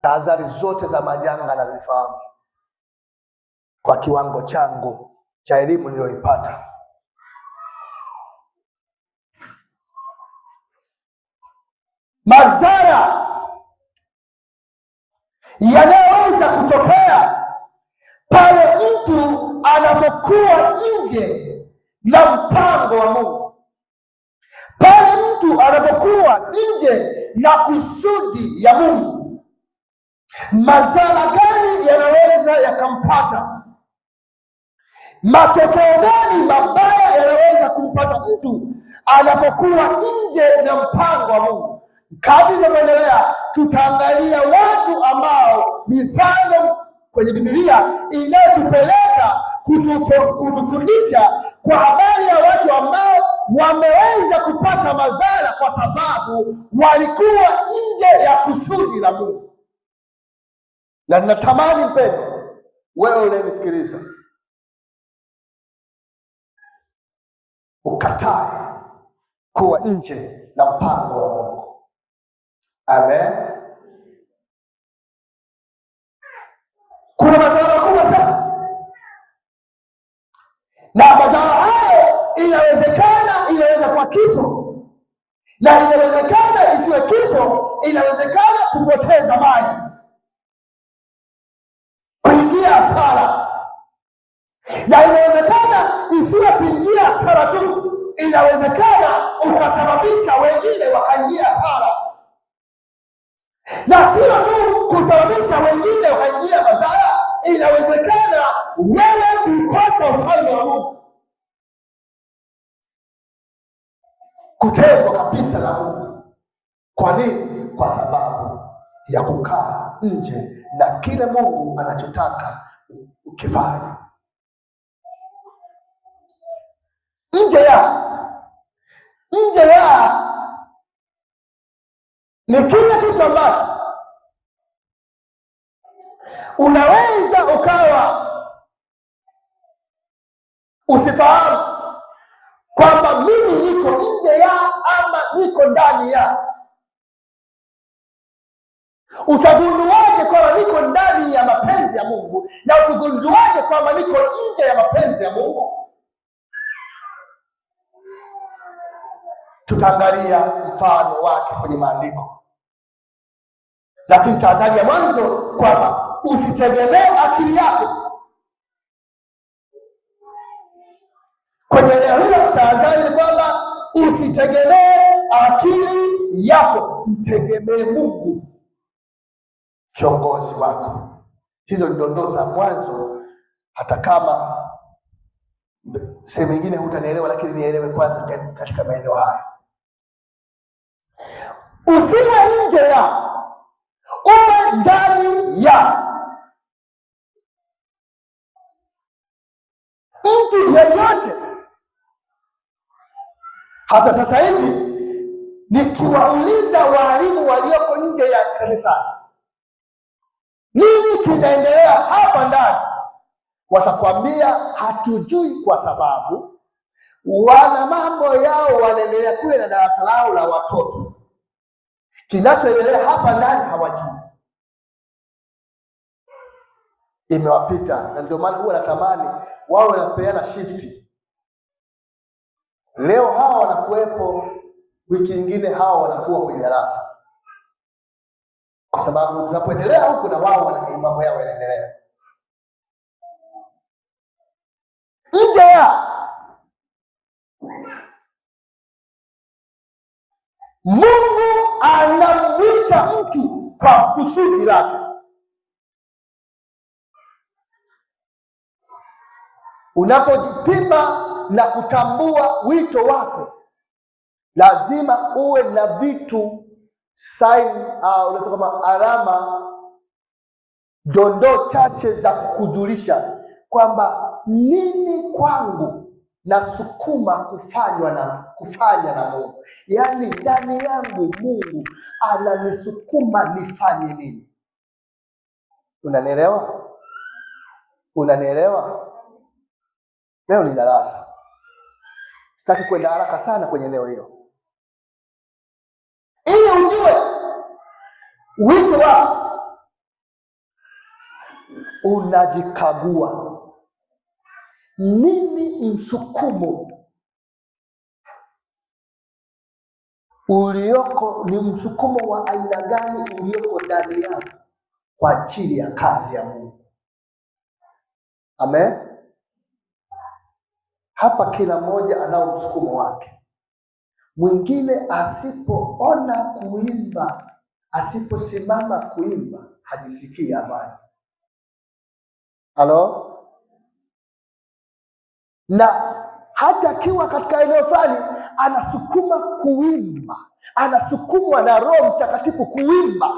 tahadhari zote za majanga nazifahamu kwa kiwango changu cha elimu niliyoipata. Madhara yanayoweza kutokea pale mtu anapokuwa nje na mpango wa Mungu, pale mtu anapokuwa nje na kusudi ya Mungu. Madhara gani yanaweza yakampata? Matokeo gani mabaya yanaweza kumpata mtu anapokuwa nje na mpango wa Mungu? Kadri tunavyoendelea tutaangalia watu ambao mifano kwenye Biblia inayotupeleka kutufundisha kwa habari ya watu ambao wameweza kupata madhara kwa sababu walikuwa nje ya kusudi la Mungu. Na ninatamani mpendwa, wewe unayenisikiliza, ukatae kuwa nje na mpango wa Mungu. Amen. Kuna madhara makubwa sana, na madhara hayo inaweza kuwa kifo, na inawezekana isiwe kifo, inawezekana kupoteza mali, kuingia hasara, na inawezekana isiwe kuingia hasara tu, inawezekana ukasababisha wengine wakaingia hasara, na sio tu kusababisha wengine wakaingia madhara, inawezekana wewe kukosa ufalme wa Mungu, kutengwa kabisa na Mungu. Kwa nini? Kwa sababu ya kukaa nje na kile Mungu anachotaka ukifanya. Nje ya ni kile kitu ambacho unaweza ukawa usifahamu kwamba mimi niko nje ya ama niko ndani ya. Utagunduaje kwamba niko ndani ya mapenzi ya Mungu, na utagunduaje kwamba niko nje ya mapenzi ya Mungu? Tutaangalia mfano wake kwenye maandiko, lakini tahadhari ya mwanzo kwamba usitegemee akili yako. Kwenye eneo hilo tahadhari ni kwamba usitegemee akili yako, mtegemee Mungu, kiongozi wako. Hizo ni dondoo za mwanzo, hata kama sehemu nyingine hutanielewa, lakini nielewe kwanza katika maeneo haya. Usiwe nje ya, uwe ndani ya. Mtu yeyote, hata sasa hivi nikiwauliza walimu walioko nje ya kanisa nini kinaendelea hapa ndani, watakwambia hatujui, kwa sababu wana mambo yao, wanaendelea kule na darasa lao la watoto. Kinachoendelea hapa ndani hawajui, imewapita. Na ndio maana huwa natamani wao wanapeana shifti. Leo hawa wanakuwepo, wiki nyingine hawa wanakuwa kwenye darasa, kwa sababu tunapoendelea huku na wao mambo yao yanaendelea. Nje ya Mungu anamwita mtu kwa kusudi lake. Unapojipima na kutambua wito wako, lazima uwe na vitu sign au unasema kama alama, dondoo chache za kukujulisha kwamba nini kwangu nasukuma kufanya na Mungu. Yaani ndani yangu Mungu ananisukuma nifanye nini. Unanielewa? Unanielewa? Leo ni darasa, sitaki kwenda haraka sana kwenye eneo hilo, ili ujue wito wako unajikagua. Nini msukumo ulioko? Ni msukumo wa aina gani ulioko ndani yako kwa ajili ya kazi ya Mungu? Amen. Hapa kila mmoja anao msukumo wake. Mwingine asipoona kuimba, asiposimama kuimba, hajisikii amani. Halo? Na hata akiwa katika eneo fulani anasukuma kuimba, anasukumwa na Roho Mtakatifu kuimba,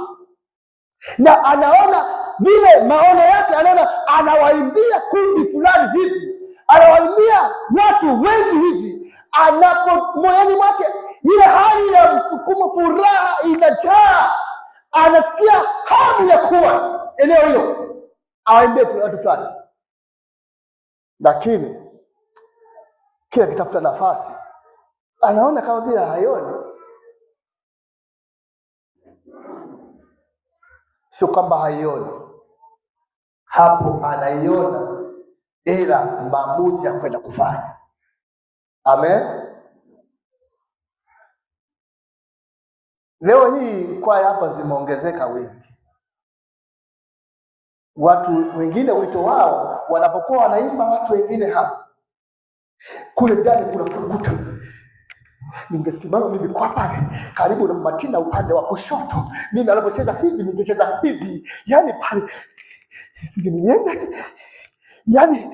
na anaona vile maono yake, anaona anawaimbia kundi fulani hivi, anawaimbia watu wengi hivi, anapo moyoni mwake ile hali ya msukumo, furaha inajaa, anasikia hamu ya kuwa eneo hilo awaimbie watu fulani, lakini kila kitafuta nafasi anaona kama vile hayoni. Sio kwamba haioni, hapo anaiona, ila maamuzi ya kwenda kufanya. Amen. Leo hii kwaya hapa zimeongezeka wengi. Watu wengine wito wao wanapokuwa wanaimba, watu wengine hapa, kule ndani kuna fukuta. Ningesimama mimi kwa pale karibu na Matina upande wa kushoto, mimi anapocheza hivi ningecheza hivi, yani pale sisi niende, yani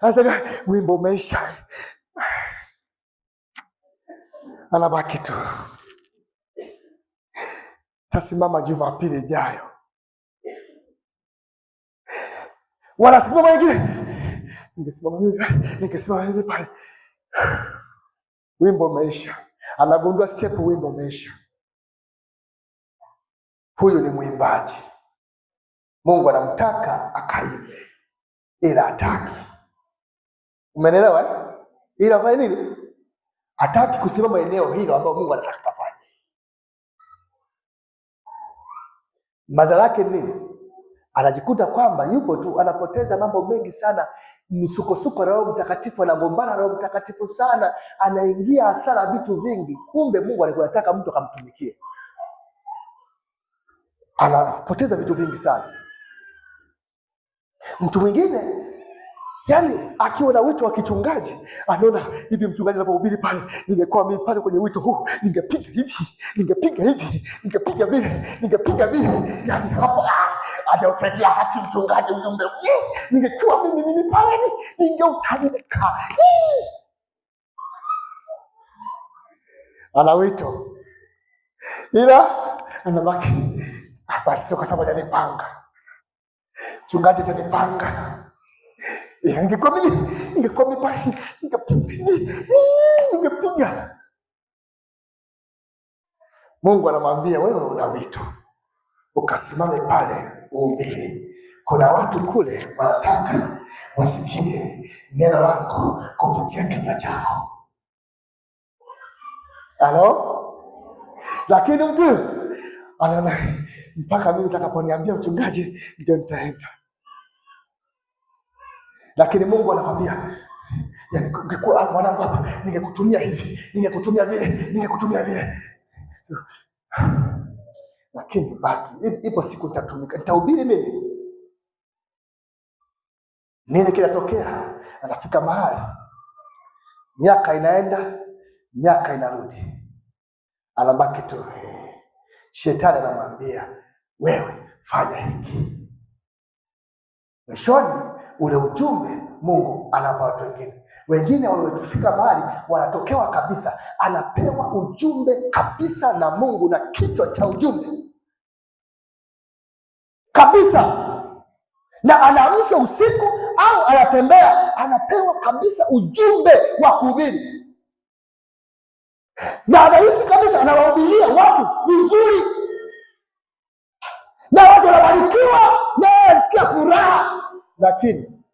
sasa wimbo umeisha, anabaki tu. Tasimama Jumapili ijayo, wanasimama wengine, ningesimama hivi pale, wimbo umeisha, anagundua step, wimbo umeisha. Huyu ni mwimbaji, Mungu anamtaka akaimbe, ila hataki. Umeelewa? Ila afanye nini? Hataki kusimama eneo hilo ambalo Mungu anataka kufanya. Madhara yake nini? Anajikuta kwamba yupo tu, anapoteza mambo mengi sana, misukosuko na Roho Mtakatifu, anagombana na Roho Mtakatifu sana, anaingia hasara vitu vingi. Kumbe Mungu alikuwa anataka mtu akamtumikie, anapoteza vitu vingi sana. Mtu mwingine yani akiwa na wito wa kichungaji, anaona hivi mchungaji anavyohubiri pale, ningekuwa mimi pale kwenye wito huu, ningepiga hivi, ningepiga hivi, ningepiga vile, ningepiga vile. Yani hapo hajautendea haki mchungaji ujumbe. Ningekuwa mimi pale, ningeutandika. Ana wito, ila anabaki basi tu kwa sababu hajanipanga. Mchungaji hajanipanga. Ningekuwa mimi basi ningepiga. Mungu anamwambia wewe una wito, ukasimame pale uhubiri. Kuna watu kule wanataka wasikie neno lako kupitia kinywa chako. Halo? Lakini mtu anaona mpaka mimi nitakaponiambia mchungaji ndio nitaenda. Lakini Mungu anakwambia, yani ungekuwa mwanangu hapa, ningekutumia hivi, ningekutumia vile, ningekutumia vile. Lakini bado ipo siku nitatumika, nitahubiri mimi. Nini kinatokea? Anafika mahali, miaka inaenda, miaka inarudi, anabaki tu. Shetani anamwambia wewe fanya hiki. Mwishoni ule ujumbe Mungu anapa watu wengine waliofika mahali wanatokewa kabisa, anapewa ujumbe kabisa na Mungu na kichwa cha ujumbe kabisa, na anaamsha usiku au anatembea, anapewa kabisa ujumbe wa kuhubiri, na anahisi kabisa anawahubiria watu vizuri, na watu wanabarikiwa, na anasikia furaha. Lakini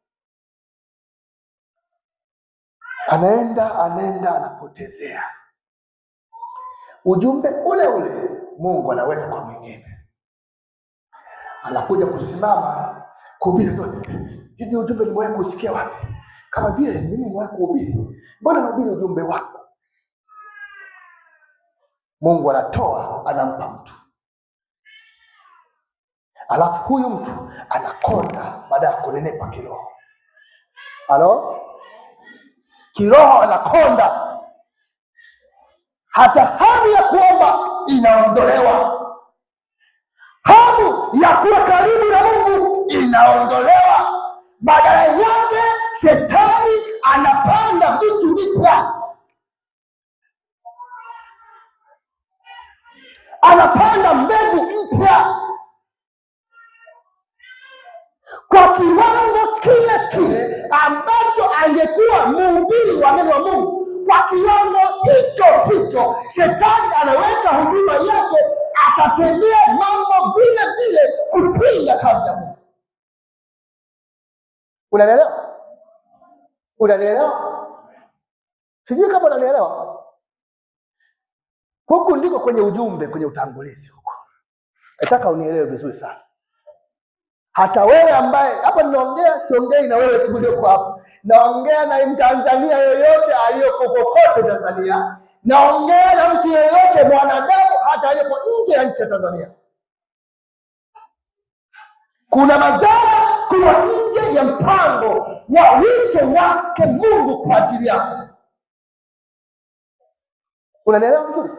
anaenda anapotezea ujumbe ule Mungu anaweka kwa mwingine. anakuja kusimama kuhubiri. Hivi ujumbe nimewahi kusikia wapi? Kama vile mimi nimewahi kuhubiri. Mbona nahubiri ujumbe wako? Mungu anatoa, anampa mtu, alafu huyu mtu anakonda baada ya kunenepa kiroho. Halo? Kiroho anakonda, hata hamu ya kuomba inaondolewa, hamu ya kuwa karibu na Mungu inaondolewa. Badala yake shetani anapanda vitu vipya, anapanda mbegu mpya kwa kiwango kile kile ambacho angekuwa mhubiri wa neno la Mungu. Kwa kiwango hicho hicho shetani anaweka huduma yake, akatendea mambo vile vile kupinga kazi ya Mungu. Unanielewa? Unanielewa? Sijui kama unanielewa. Huku ndiko kwenye ujumbe, kwenye utangulizi huko. Nataka unielewe vizuri sana. Hata wewe ambaye hapa ninaongea, siongei na wewe tu ulioko hapa. Naongea na Mtanzania yoyote aliyoko kokote Tanzania. Naongea na mtu yoyote, mwanadamu hata aliyoko nje ya nchi ya Tanzania. Kuna madhara kuwa nje ya mpango wa wito wake Mungu kwa ajili yako. Unanielewa vizuri?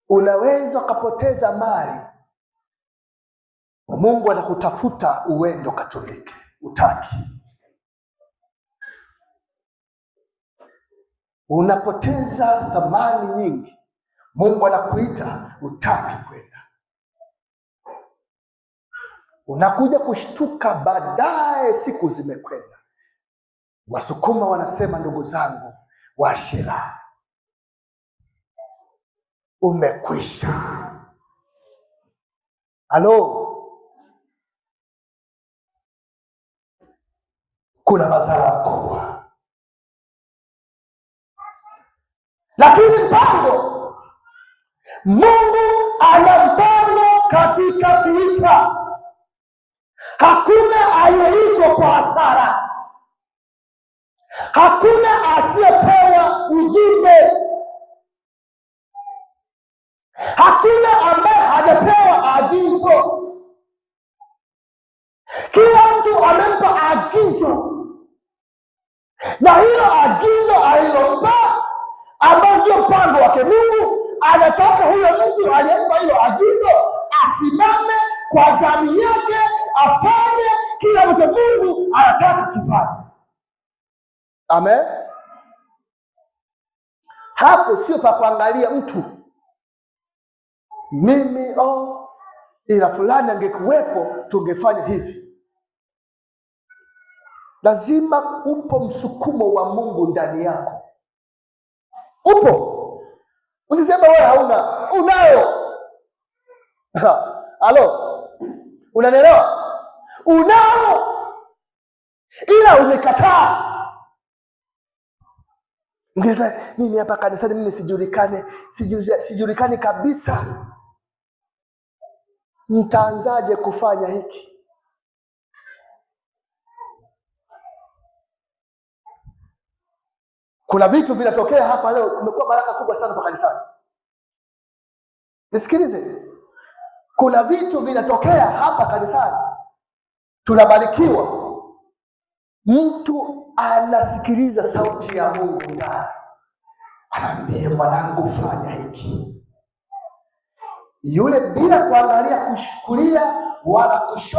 Unaweza ukapoteza mali. Mungu anakutafuta uende ukatumike, utaki. Unapoteza thamani nyingi. Mungu anakuita, utaki kwenda. Unakuja kushtuka baadaye, siku zimekwenda. Wasukuma wanasema, ndugu zangu, washira umekwisha. Halo? Kuna madhara makubwa, lakini mpango, Mungu ana mpango katika kuita. Hakuna aliyeitwa kwa hasara, hakuna asiyepewa ujumbe, hakuna ambaye hajapewa agizo. Kila mtu amempa agizo, na hilo agizo alilompa, ambao ndio mpango wake Mungu, anataka huyo mtu aliyempa hilo agizo asimame kwa zamu yake, afanye kila mtu Mungu anataka kufanya. Amen. Hapo sio pa kuangalia mtu, mimi ila fulani angekuwepo tungefanya hivi. Lazima upo msukumo wa Mungu ndani yako. Upo. Usisema wewe hauna, unayo. Halo? Unanielewa? Unao, ila umekataa. Ngeza mimi hapa kanisani, mimi sijulikane kabisa. Mtaanzaje kufanya hiki? Kuna vitu vinatokea hapa leo, kumekuwa baraka kubwa sana kwa kanisani. Nisikilize. Kuna vitu vinatokea hapa kanisani, tunabarikiwa. Mtu anasikiliza sauti ya Mungu ndani, anaambia mwanangu fanya hiki. Yule bila kuangalia kulia wala kushoto